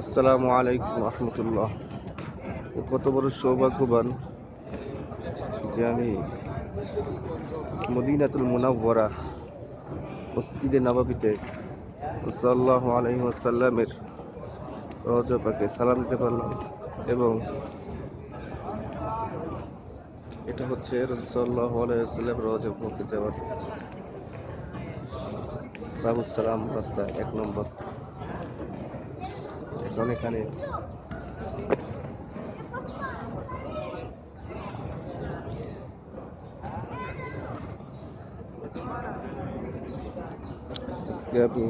আসসালামু আলাইকুম রহমতুল্লাহ। কত বড় সৌভাগ্যবান যে আমি মদিনাতুল মুনাওয়ারা মসজিদে নববীতে সাল্লাল্লাহু আলাইহি ওয়াসাল্লামের রওজা পাকে সালাম দিতে পারলাম। এবং এটা হচ্ছে রাসূল সাল্লাল্লাহু আলাইহি ওয়াসাল্লামের রওজা পাকে যাওয়ার বাবুস সালাম রাস্তা 1 নম্বর। এখন এখানে আজকে আমি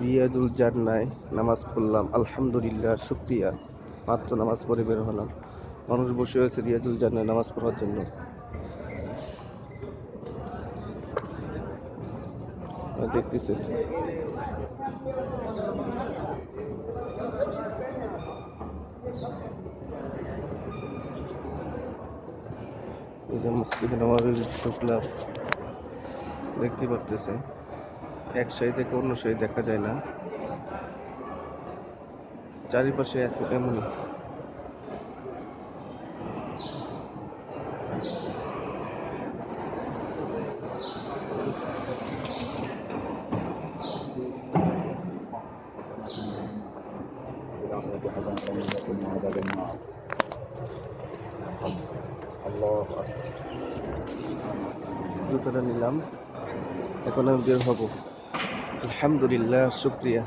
রিয়াজুল জান্নায় নামাজ পড়লাম, আলহামদুলিল্লাহ, শুকরিয়া। মাত্র নামাজ পড়ে বের হলাম। মানুষ বসে হয়েছে রিয়াজুল জান্নায় নামাজ পড়ার জন্য। দেখতেছেন এই যে মসজিদে নববী ঢুকলাম, দেখতে পারতেছেন এক সাইড থেকে অন্য সাইড দেখা যায় না, চারিপাশে এমনই। জুতোটা নিলাম, এখন আমি বের হব। আলহামদুলিল্লাহ, শুকরিয়া।